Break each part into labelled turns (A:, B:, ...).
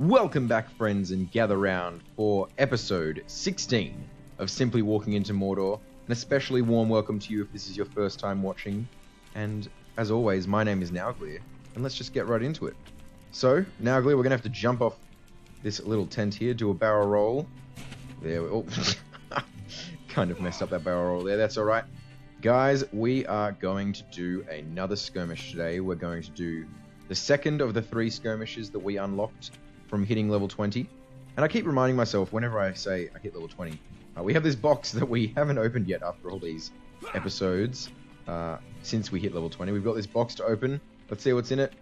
A: Welcome back, friends, and gather round for episode 16 of Simply Walking into Mordor. An especially warm welcome to you if this is your first time watching. And as always, my name is Nauglir, and let's just get right into it. So, Nauglir, we're going to have to jump off this little tent here, do a barrel roll. There we go. Kind of messed up that barrel roll there, that's alright. Guys, we are going to do another skirmish today. We're going to do the second of the 3 skirmishes that we unlocked from hitting level 20. And I keep reminding myself whenever I say I hit level 20, we have this box that we haven't opened yet after all these episodes since we hit level 20. We've got this box to open. Let's see what's in it.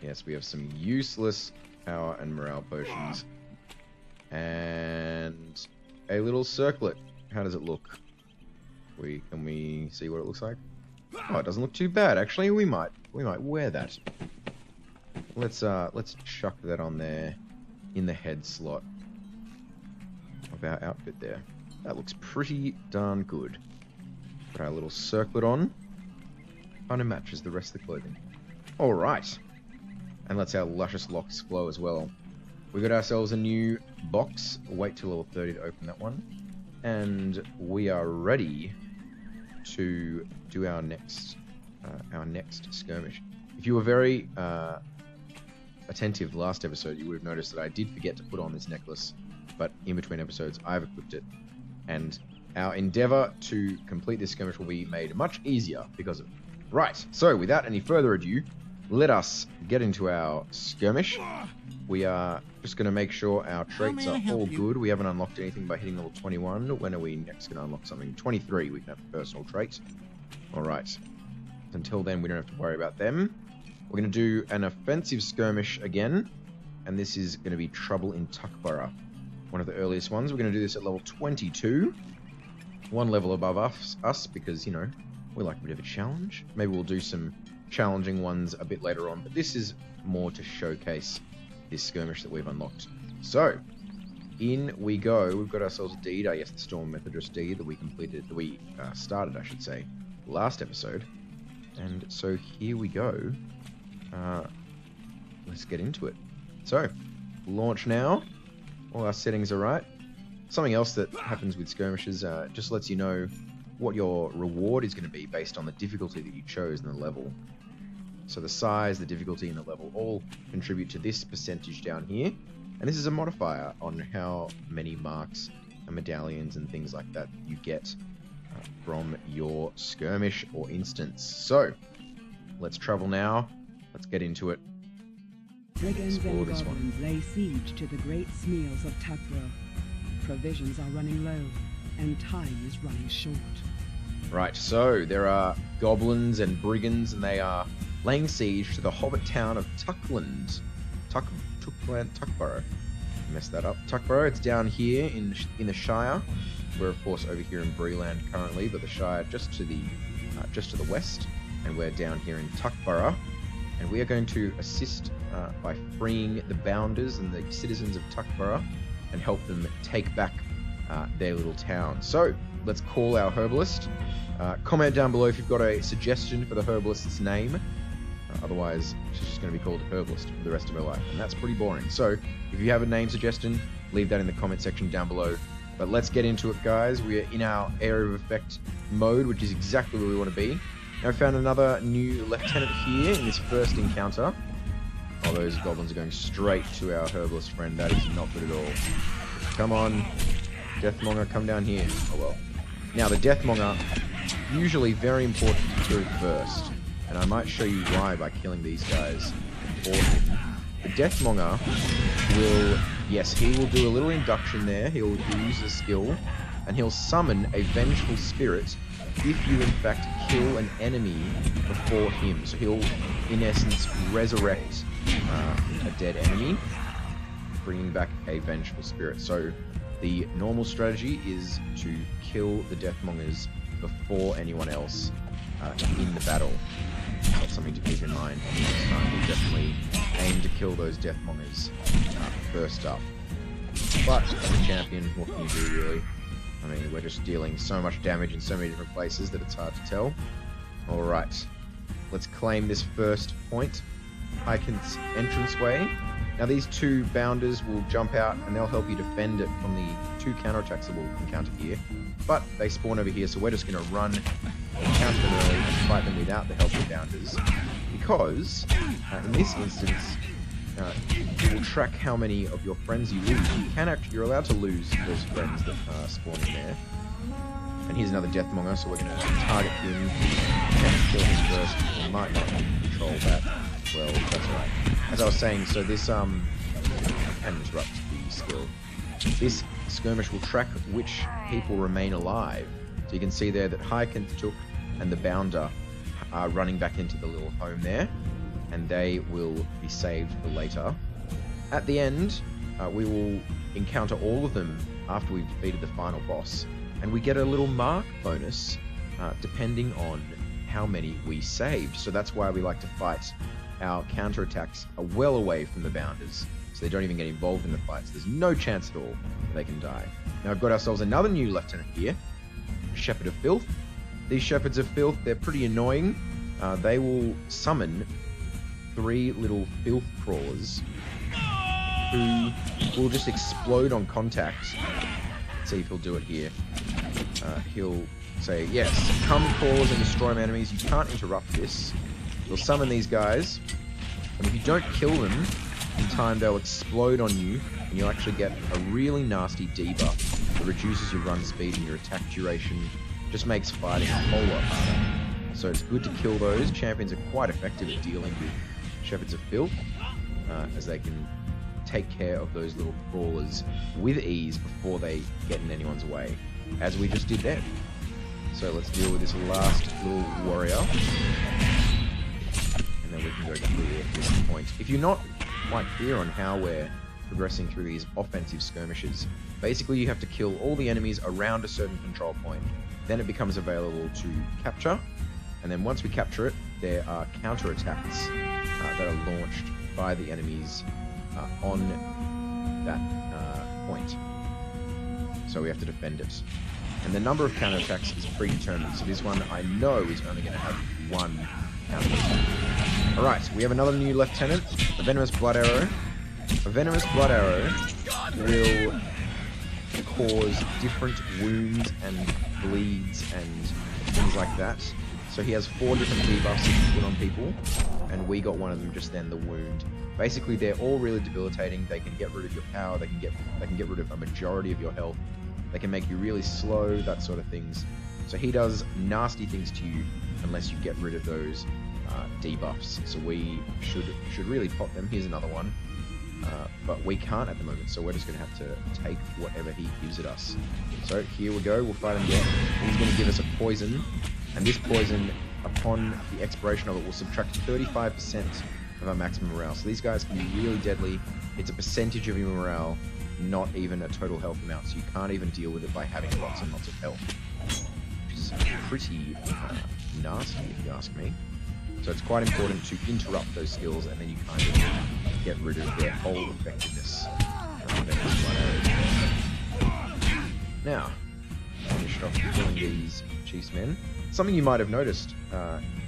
A: Yes, we have some useless power and morale potions. And a little circlet. How does it look? Can we see what it looks like? Oh, it doesn't look too bad. Actually, we might wear that. Let's chuck that on there in the head slot of our outfit there. That looks pretty darn good. Put our little circlet on. Kind of matches the rest of the clothing. Alright. And let's our luscious locks flow as well. We got ourselves a new box. We'll wait till level 30 to open that one. And we are ready to do our next skirmish. If you were very attentive last episode, you would have noticed that I did forget to put on this necklace, but in between episodes I've equipped it, and our endeavor to complete this skirmish will be made much easier because of it. Right, so without any further ado, let us get into our skirmish. We are just going to make sure our traits are all good. We haven't unlocked anything by hitting level 21. When are we next going to unlock something? 23, we can have a personal trait. Alright. Until then, we don't have to worry about them. We're going to do an offensive skirmish again. And this is going to be Trouble in Tuckborough. One of the earliest ones. We're going to do this at level 22. One level above us because, you know, we like a bit of a challenge. Maybe we'll do some challenging ones a bit later on. But this is more to showcase this skirmish that we've unlocked. So, in we go. We've got ourselves a deed, I guess the Storm Methodist deed that we completed, that we started, I should say, last episode. And so here we go. Let's get into it. So, launch now. All our settings are right. Something else that happens with skirmishes just lets you know what your reward is going to be based on the difficulty that you chose in the level. So the size, the difficulty, and the level all contribute to this percentage down here. And this is a modifier on how many marks and medallions and things like that you get from your skirmish or instance. So, let's travel now. Let's get into it.
B: Brigands and goblins lay siege to the great smears of Tuckborough. Provisions are running low, and time is running short.
A: Right, so there are goblins and brigands, and they are laying siege to the Hobbit-town of Tuckborough. Messed that up. Tuckborough, it's down here in the Shire. We're of course over here in Breland currently, but the Shire just to the west, and we're down here in Tuckborough. And we are going to assist by freeing the bounders and the citizens of Tuckborough and help them take back their little town. So, let's call our herbalist. Comment down below if you've got a suggestion for the herbalist's name. Otherwise, she's just going to be called herbalist for the rest of her life, and that's pretty boring. So, if you have a name suggestion, leave that in the comment section down below. But let's get into it, guys. We are in our area of effect mode, which is exactly where we want to be. Now, we found another new lieutenant here in this first encounter. Oh, those goblins are going straight to our herbalist friend. That is not good at all. Come on, Deathmonger, come down here. Oh well. Now, the Deathmonger, usually very important to kill first. And I might show you why by killing these guys before him. The Deathmonger will, yes, he will do a little induction there. He'll use the skill, and he'll summon a vengeful spirit if you in fact kill an enemy before him. So he'll, in essence, resurrect a dead enemy, bringing back a vengeful spirit. So the normal strategy is to kill the Deathmongers before anyone else in the battle. So that's something to keep in mind. Next time we'll definitely aim to kill those Deathmongers first up. But as a champion, what can you do really? I mean, we're just dealing so much damage in so many different places that it's hard to tell. Alright, let's claim this first point. Icon's entranceway. Now these 2 bounders will jump out and they'll help you defend it from the 2 counterattacks that we'll encounter here. But they spawn over here, so we're just going to run, counter them early, and fight them without the help of bounders. Because, in this instance, it will track how many of your friends you lose. You're allowed to lose those friends that are spawning there. And here's another Deathmonger, so we're going to target him. Kill him first. We might not control that. Well, that's alright. As I was saying, so this I can interrupt the skill. This skirmish will track which people remain alive. So you can see there that Hyken, Took, and the Bounder are running back into the little home there, and they will be saved for later. At the end, we will encounter all of them after we've defeated the final boss, and we get a little mark bonus depending on how many we saved. So that's why we like to fight our counterattacks are well away from the Bounders, so they don't even get involved in the fights. There's no chance at all that they can die. Now we've got ourselves another new lieutenant here, Shepherd of Filth. These Shepherds of Filth, they're pretty annoying. They will summon 3 little filth crawlers who will just explode on contact. Let's see if he'll do it here. He'll say, yes, come crawlers and destroy my enemies. You can't interrupt this. You'll summon these guys, and if you don't kill them in time, they'll explode on you, and you'll actually get a really nasty debuff that reduces your run speed and your attack duration. Just makes fighting a whole lot harder. So it's good to kill those. Champions are quite effective at dealing with Shepherds of Filth, as they can take care of those little crawlers with ease before they get in anyone's way, as we just did then. So let's deal with this last little warrior, and then we can go clear at this point. If you're not quite clear on how we're progressing through these offensive skirmishes, basically you have to kill all the enemies around a certain control point. Then it becomes available to capture, and then once we capture it, there are counterattacks that are launched by the enemies on that point. So we have to defend it. And the number of counterattacks is predetermined, so this one I know is only going to have 1 counterattack. Alright, we have another new lieutenant, a Venomous Blood Arrow. A Venomous Blood Arrow will cause different wounds and bleeds and things like that. So he has 4 different debuffs he can put on people, and we got one of them just then, the wound. Basically, they're all really debilitating. They can get rid of your power. They can get rid of a majority of your health. They can make you really slow, that sort of things. So he does nasty things to you unless you get rid of those debuffs. So we should really pop them. Here's another one. But we can't at the moment, so we're just going to have to take whatever he gives at us. So here we go, we'll fight him again. He's going to give us a poison, and this poison, upon the expiration of it, will subtract 35% of our maximum morale. So these guys can be really deadly. It's a percentage of your morale, not even a total health amount, so you can't even deal with it by having lots and lots of health, which is pretty nasty if you ask me. So it's quite important to interrupt those skills, and then you kind of get rid of their whole effectiveness. Now, finished off killing these chief's men. Something you might have noticed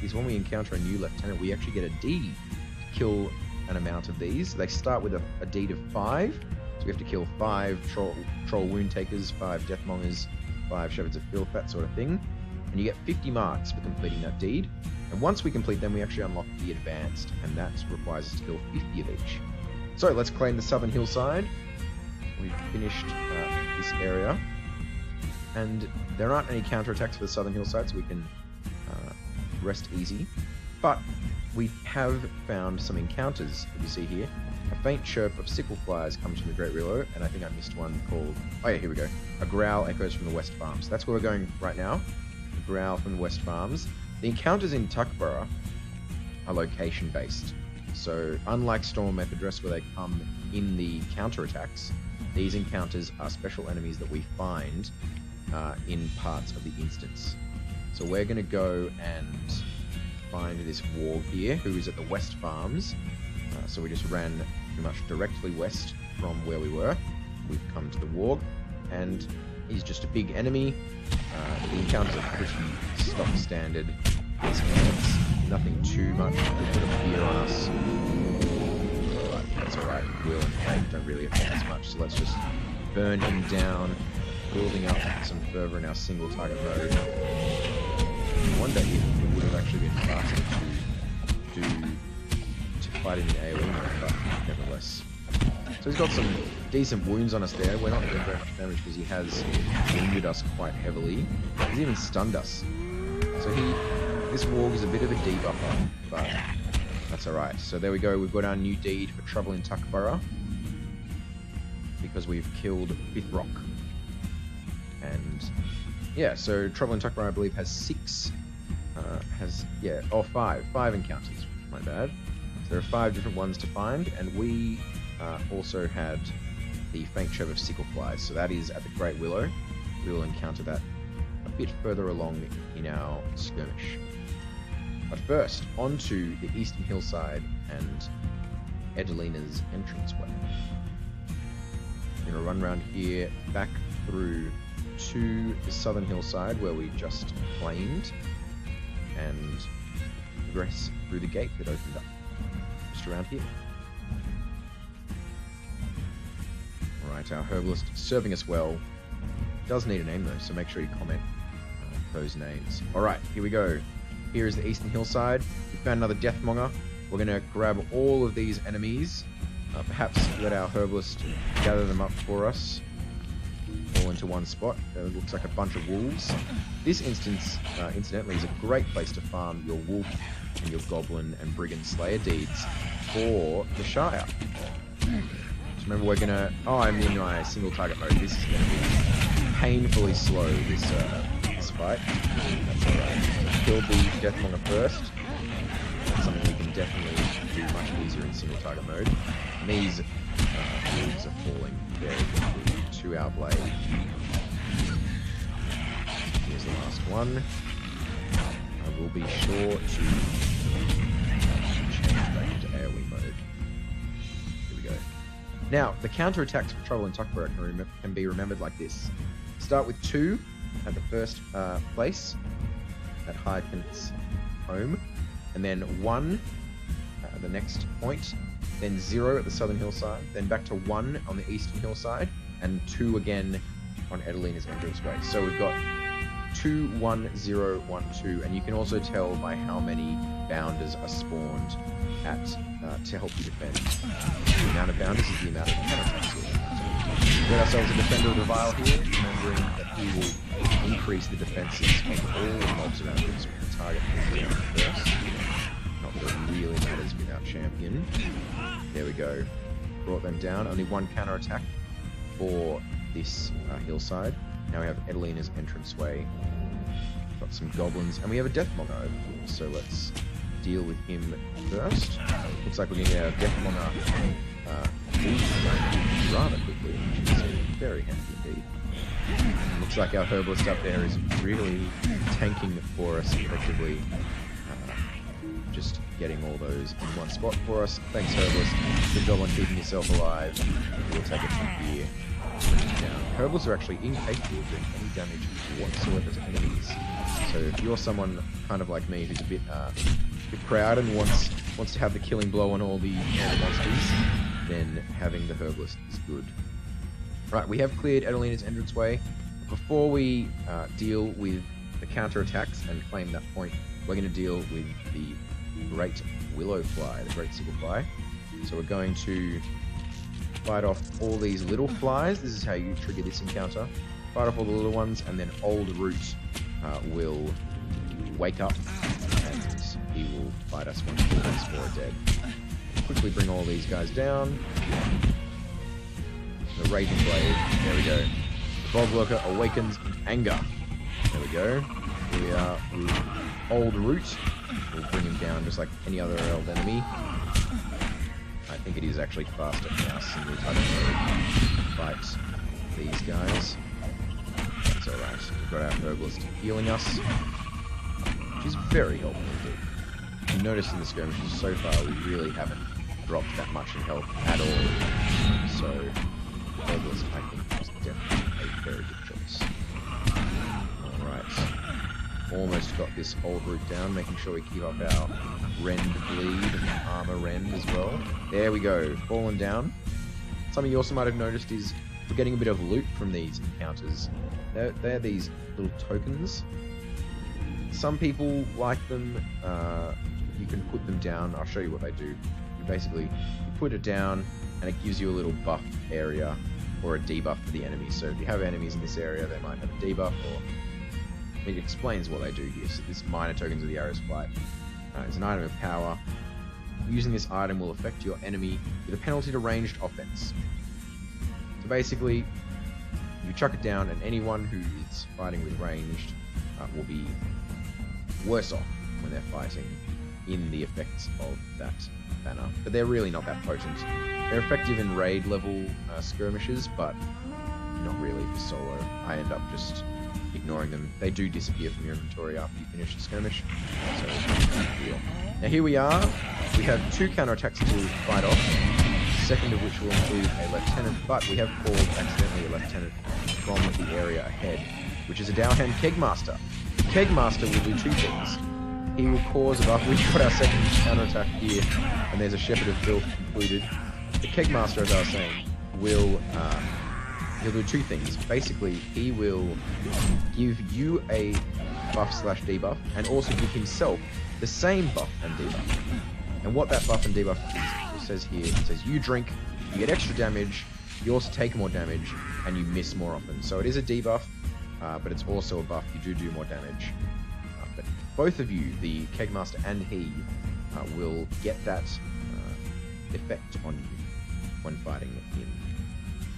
A: is when we encounter a new lieutenant, we actually get a deed to kill an amount of these. They start with a deed of 5, so we have to kill 5 troll wound takers, 5 deathmongers, 5 shepherds of filth, that sort of thing. And you get 50 marks for completing that deed. And once we complete them, we actually unlock the advanced, and that requires us to kill 50 of each. So let's claim the southern hillside. We've finished this area, and there aren't any counterattacks for the southern hillside, so we can rest easy. But we have found some encounters that you see here. A faint chirp of sickle flies comes from the Great Willow, and I think I missed one called... Oh yeah, here we go. A growl echoes from the West Farms. That's where we're going right now. A growl from the West Farms. The encounters in Tuckborough are location-based. So, unlike Storm Methadress, where they come in the counterattacks, these encounters are special enemies that we find in parts of the instance. So we're going to go and find this warg here, who is at the West Farms. So we just ran pretty much directly west from where we were. We've come to the warg, and he's just a big enemy. The encounters are pretty stock standard. Nothing too much to put a fear on us. Right, let's alright. Will and Fate don't really affect us much, so let's just burn him down, building up some further in our single target mode. I wonder if it would have actually been faster to fight in the AoE mode, but nevertheless. So he's got some decent wounds on us there. We're not doing very much damage because he has wounded us quite heavily. He's even stunned us. So this warg is a bit of a debuffer, but that's alright. So there we go, we've got our new deed for Trouble in Tuckborough, because we've killed Fifth Rock. And yeah, so Trouble in Tuckborough I believe has five encounters, my bad. So there are 5 different ones to find, and we also had the Faint Shove of Sickle Flies, so that is at the Great Willow. We will encounter that a bit further along in our skirmish. But first, onto the eastern hillside and Adelina's entranceway. We're going to run around here, back through to the southern hillside where we just flamed, and progress through the gate that opened up just around here. Alright, our herbalist serving us well. Does need a name though, so make sure you comment those names. Alright, here we go. Here is the eastern hillside. We found another Deathmonger. We're going to grab all of these enemies. Perhaps let our herbalist gather them up for us, all into one spot. It looks like a bunch of wolves. This instance, incidentally, is a great place to farm your wolf and your goblin and brigand slayer deeds for the Shire. Just remember, we're gonna... Oh, I'm in my single target mode. This is gonna be painfully slow, this fight. That's alright. Kill the Deathmonger first. That's something we can definitely do much easier in single target mode. And these wolves are falling very quickly to our blade. Here's the last one. I will be sure to change back into AoE mode. Here we go. Now, the counter-attacks for Trouble in Tuckborough can be remembered like this. Start with 2 at the first place, at Hyacinth's home, and then 1 at the next point, then 0 at the southern hillside, then back to 1 on the eastern hillside, and 2 again on Adelina's entranceway. So we've got 2, 1, 0, 1, 2, and you can also tell by how many bounders are spawned at to help you defend. The amount of bounders is the amount of counterattacks you'll have. We got ourselves a Defender of the Vile here, remembering that he will increase the defenses of all mobs around him, so we can target him down first. Not that it really matters with our champion. There we go. Brought them down. Only 1 counterattack for this hillside. Now we have Adelina's entranceway. Got some goblins, and we have a Deathmonger over here, so let's deal with him first. Looks like we're going to get our Deathmonger rather quickly, which is very handy indeed. Looks like our herbalist up there is really tanking for us effectively. Just getting all those in one spot for us. Thanks, herbalist. Good job on keeping yourself alive. We'll take it from here. Down. Herbalists are actually incapable of doing any damage whatsoever to enemies. So if you're someone kind of like me who's a bit proud and wants to have the killing blow on all the monsters, then having the herbalist is good. Right, we have cleared Adelina's entranceway. Before we deal with the counter-attacks and claim that point, we're going to deal with the Great Willow Fly, the Great Sickle Fly. So we're going to fight off all these little flies. This is how you trigger this encounter. Fight off all the little ones, and then Old Root will wake up, and he will fight us once all these 4 are dead. Quickly bring all these guys down. The Raging Blade, there we go. The Bog Lurker awakens in anger. There we go. We are with Old Root. We'll bring him down just like any other elf enemy. I think it is actually faster in our single target mode to fight these guys. That's alright. We've got our herbalist healing us, which is very helpful indeed. You notice in the skirmishes so far we really haven't dropped that much in health at all. So the herbalist, I think, is definitely a very good choice. Alright. Almost got this old route down, making sure we keep up our rend bleed and armor rend as well. There we go, fallen down. Something you also might have noticed is we're getting a bit of loot from these encounters. They're these little tokens. Some people like them. You can put them down. I'll show you what they do. You put it down and it gives you a little buff area or a debuff for the enemy. So if you have enemies in this area, they might have a debuff, or it explains what they do here. So this minor tokens of the arrow's flight is an item of power. Using this item will affect your enemy with a penalty to ranged offense. So basically, you chuck it down and anyone who is fighting with ranged will be worse off when they're fighting in the effects of that banner. But they're really not that potent. They're effective in raid level skirmishes, but not really for solo. I end up just ignoring them. They do disappear from your inventory after you finish the skirmish, so it's not a big deal. Now here we are. We have 2 counterattacks to fight off, the second of which will include a lieutenant, but we have called accidentally a lieutenant from the area ahead, which is a Dowhand Kegmaster. The Kegmaster will do 2 things. He will cause a buff. We've got our second counterattack here, and there's a Shepherd of Filth included. The Kegmaster, as I was saying, will he'll do 2 things. Basically, he will give you a buff/debuff, and also give himself the same buff and debuff. And what that buff and debuff is, it says here, it says you drink, you get extra damage, you also take more damage, and you miss more often. So it is a debuff, but it's also a buff. You do more damage. But both of you, the Kegmaster and he, will get that effect on you when fighting him.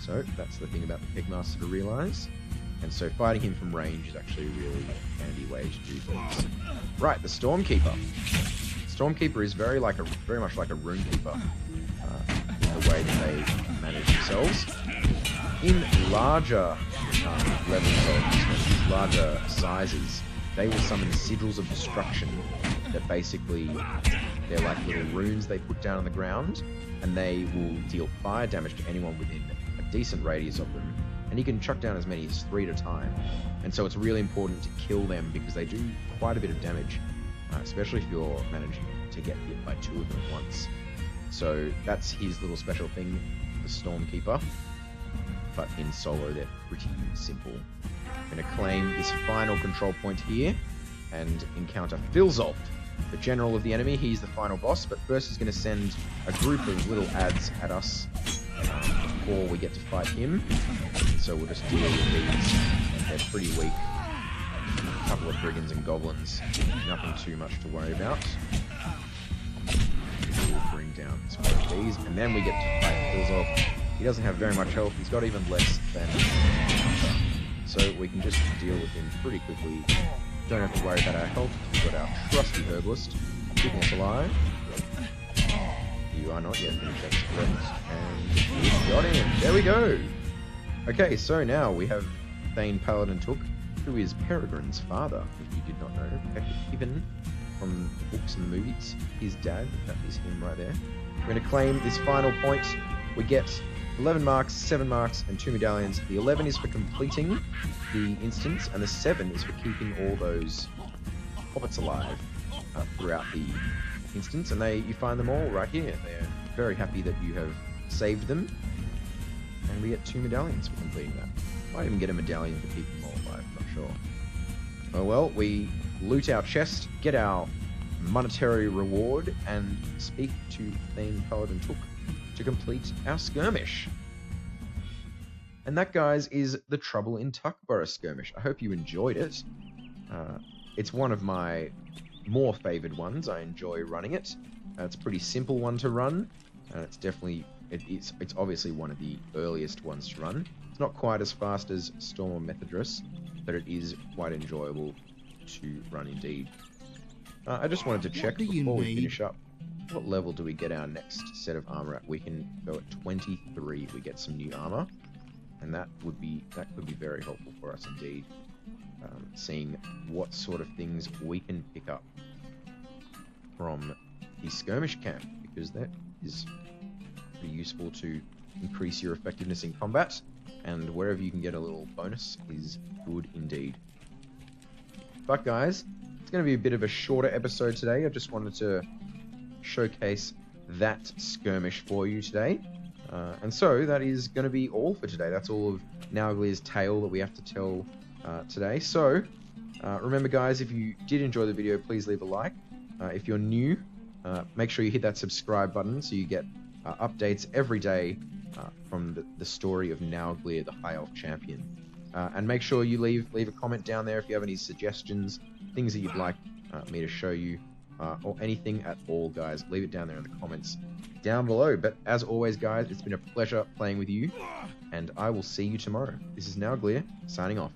A: So that's the thing about the Kegmaster to realise. And so fighting him from range is actually a really handy way to do things. Right, the Stormkeeper. Stormkeeper is very much like a Runekeeper in the way that they manage themselves. In larger levels of larger sizes, they will summon sigils of destruction that basically they're like little runes they put down on the ground, and they will deal fire damage to anyone within a decent radius of them. And you can chuck down as many as 3 at a time. And so it's really important to kill them because they do quite a bit of damage, especially if you're managing to get hit by 2 of them at once. So that's his little special thing, the Stormkeeper. But in solo, they're pretty simple. I'm going to claim this final control point here and encounter Filzof, the general of the enemy. He's the final boss, but first he's going to send a group of little adds at us before we get to fight him. So we'll just deal with these, and they're pretty weak. A couple of brigands and goblins, nothing too much to worry about. We'll bring down some of these, and then we get to fight Filzof. He doesn't have very much health, he's got even less than Hunter. So we can just deal with him pretty quickly. Don't have to worry about our health. We've got our trusty herbalist keeping us alive. You are not yet finished, that's correct. And we've got him. There we go. Okay, so now we have Thane Paladin Took, who is Peregrine's father, if you did not know. Even from the books and the movies, his dad, that is him right there. We're going to claim this final point. We get 11 marks, 7 marks, and 2 medallions. The 11 is for completing the instance, and the 7 is for keeping all those hobbits alive throughout the instance. And you find them all right here. They're very happy that you have saved them. And we get 2 medallions for completing that. Might even get a medallion to keep them all alive, I'm not sure. Oh well, we loot our chest, get our monetary reward, and speak to Thane Paladin Took to complete our skirmish. And that, guys, is the Trouble in Tuckborough skirmish. I hope you enjoyed it. It's one of my more favoured ones. I enjoy running it. It's a pretty simple one to run, and it's definitely it's obviously one of the earliest ones to run. It's not quite as fast as Storm or Methadris, but it is quite enjoyable to run indeed. I just wanted to check before we finish up. What level do we get our next set of armor at? We can go at 23. We get some new armor, and that could be very helpful for us indeed. Seeing what sort of things we can pick up from the skirmish camp, because that is pretty useful to increase your effectiveness in combat, and wherever you can get a little bonus is good indeed. But guys, It's going to be a bit of a shorter episode today. I just wanted to showcase that skirmish for you today. And so that is going to be all for today. That's all of Nauglir's tale that we have to tell today. So remember, guys, if you did enjoy the video, please leave a like. If you're new, make sure you hit that subscribe button so you get updates every day from the story of Nauglir, the High Elf Champion. And make sure you leave a comment down there if you have any suggestions, things that you'd like me to show you, or anything at all, guys. Leave it down there in the comments down below. But as always, guys, it's been a pleasure playing with you, and I will see you tomorrow. This is Nauglir, signing off.